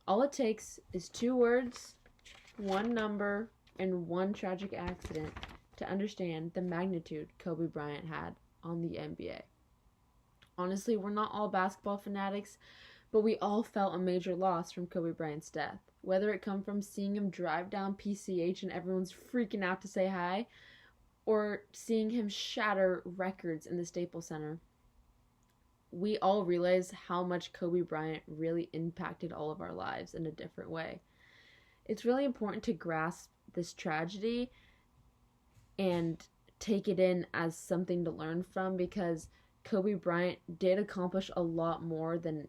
All it takes is 2 words, 1 number, and 1 tragic accident to understand the magnitude Kobe Bryant had on the NBA. Honestly, we're not all basketball fanatics, but we all felt a major loss from Kobe Bryant's death. Whether it come from seeing him drive down PCH and everyone's freaking out to say hi, or seeing him shatter records in the Staples Center, we all realize how much Kobe Bryant really impacted all of our lives in a different way. It's really important to grasp this tragedy and take it in as something to learn from, because Kobe Bryant did accomplish a lot more than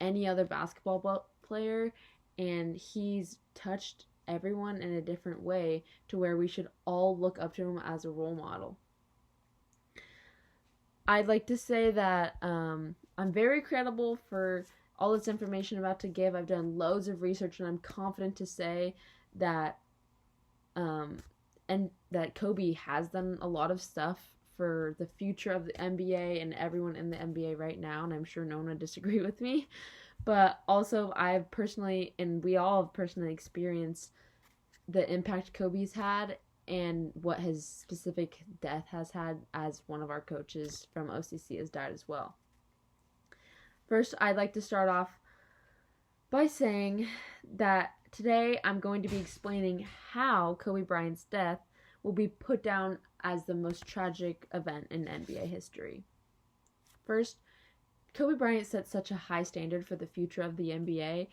any other basketball player, and he's touched everyone in a different way to where we should all look up to him as a role model. I'd like to say that I'm very credible for all this information I'm about to give. I've done loads of research, and I'm confident to say that and that Kobe has done a lot of stuff for the future of the NBA and everyone in the NBA right now, and I'm sure no one would disagree with me. But also, I've personally, and we all have personally experienced the impact Kobe's had and what his specific death has had, as one of our coaches from OCC has died as well. First, I'd like to start off by saying that today I'm going to be explaining how Kobe Bryant's death will be put down as the most tragic event in NBA history. First, Kobe Bryant set such a high standard for the future of the NBA,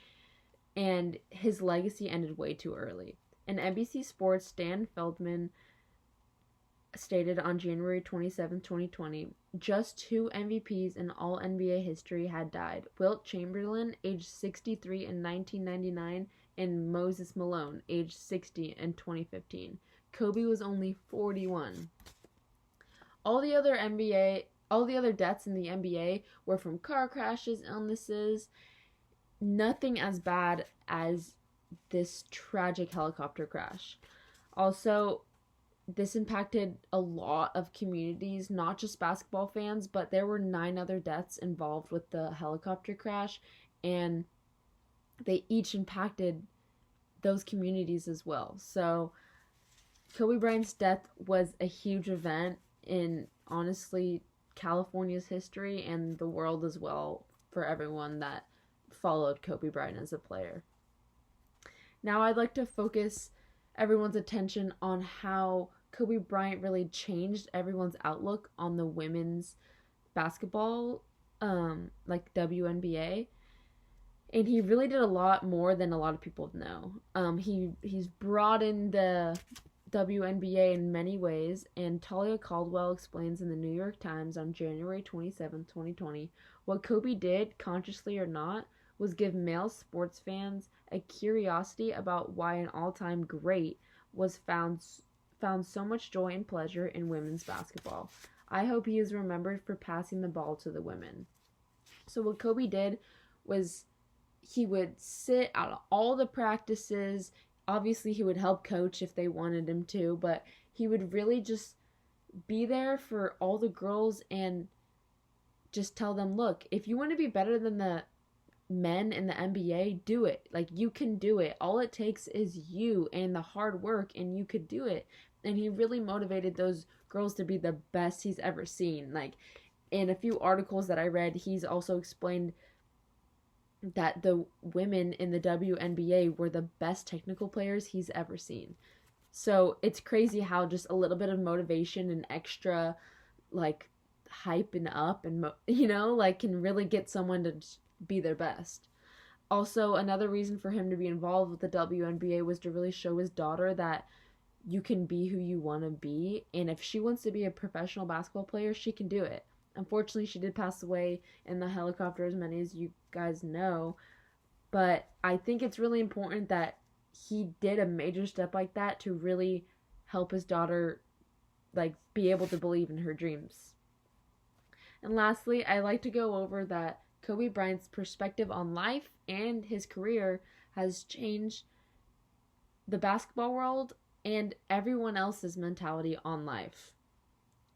and his legacy ended way too early. And NBC Sports' Dan Feldman stated on January 27, 2020, just 2 MVPs in all NBA history had died. Wilt Chamberlain, aged 63 in 1999, and Moses Malone, aged 60 in 2015. Kobe was only 41. All the other deaths in the NBA were from car crashes, illnesses, nothing as bad as this tragic helicopter crash. Also, this impacted a lot of communities, not just basketball fans, but there were 9 other deaths involved with the helicopter crash, and they each impacted those communities as well. So Kobe Bryant's death was a huge event in, honestly, California's history and the world as well, for everyone that followed Kobe Bryant as a player. Now I'd like to focus everyone's attention on how Kobe Bryant really changed everyone's outlook on the women's basketball, like WNBA. And he really did a lot more than a lot of people know. He's broadened the WNBA in many ways, and Talia Caldwell explains in the New York Times on January 27, 2020, what Kobe did, consciously or not, was give male sports fans a curiosity about why an all-time great was found so much joy and pleasure in women's basketball. I hope he is remembered for passing the ball to the women. So what Kobe did was he would sit out all the practices. Obviously, he would help coach if they wanted him to, but he would really just be there for all the girls and just tell them, look, if you want to be better than the men in the NBA, do it. Like, you can do it. All it takes is you and the hard work, and you could do it. And he really motivated those girls to be the best he's ever seen. Like, in a few articles that I read, he's also explained that the women in the WNBA were the best technical players he's ever seen. So it's crazy how just a little bit of motivation and extra, like, hyping up and, can really get someone to be their best. Also, another reason for him to be involved with the WNBA was to really show his daughter that you can be who you want to be, and if she wants to be a professional basketball player, she can do it. Unfortunately, she did pass away in the helicopter, as many as you guys know, but I think it's really important that he did a major step like that to really help his daughter, like, be able to believe in her dreams. And lastly, I like to go over that Kobe Bryant's perspective on life and his career has changed the basketball world and everyone else's mentality on life.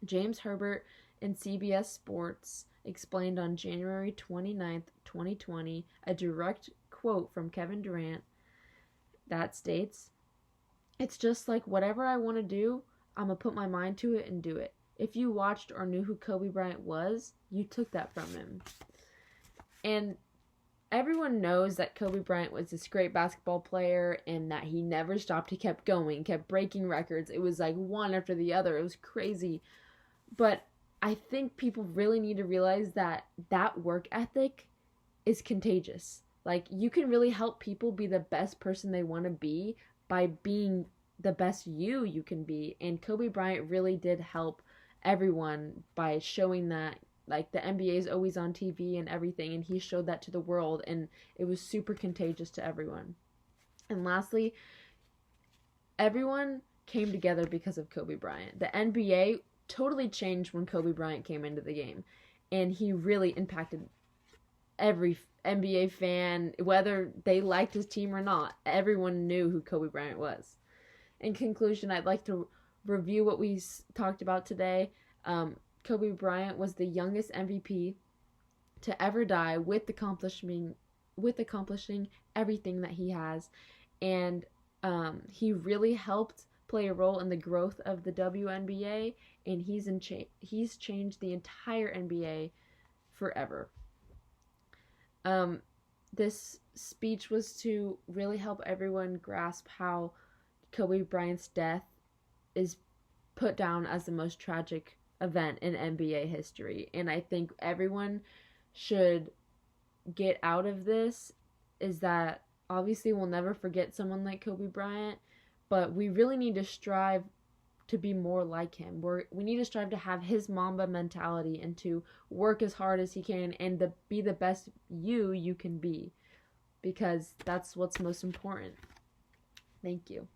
James Herbert in CBS Sports explained on January 29th, 2020, a direct quote from Kevin Durant that states, "It's just like whatever I want to do, I'm going to put my mind to it and do it." If you watched or knew who Kobe Bryant was, you took that from him. And everyone knows that Kobe Bryant was this great basketball player and that he never stopped. He kept going, kept breaking records. It was like one after the other. It was crazy. But I think people really need to realize that that work ethic is contagious. Like, you can really help people be the best person they want to be by being the best you can be. And Kobe Bryant really did help everyone by showing that, like, the NBA is always on TV and everything, and he showed that to the world, and it was super contagious to everyone. And lastly, everyone came together because of Kobe Bryant. The NBA totally changed when Kobe Bryant came into the game, and he really impacted every NBA fan, whether they liked his team or not. Everyone knew who Kobe Bryant was. In conclusion, I'd like to review what we talked about today. Kobe Bryant was the youngest MVP to ever die with accomplishing everything that he has, and he really helped play a role in the growth of the WNBA, and he's changed the entire NBA forever. This speech was to really help everyone grasp how Kobe Bryant's death is put down as the most tragic event in NBA history. And I think everyone should get out of this is that obviously we'll never forget someone like Kobe Bryant, but we really need to strive to be more like him. We need to strive to have his Mamba mentality and to work as hard as he can and to be the best you can be, because that's what's most important. Thank you.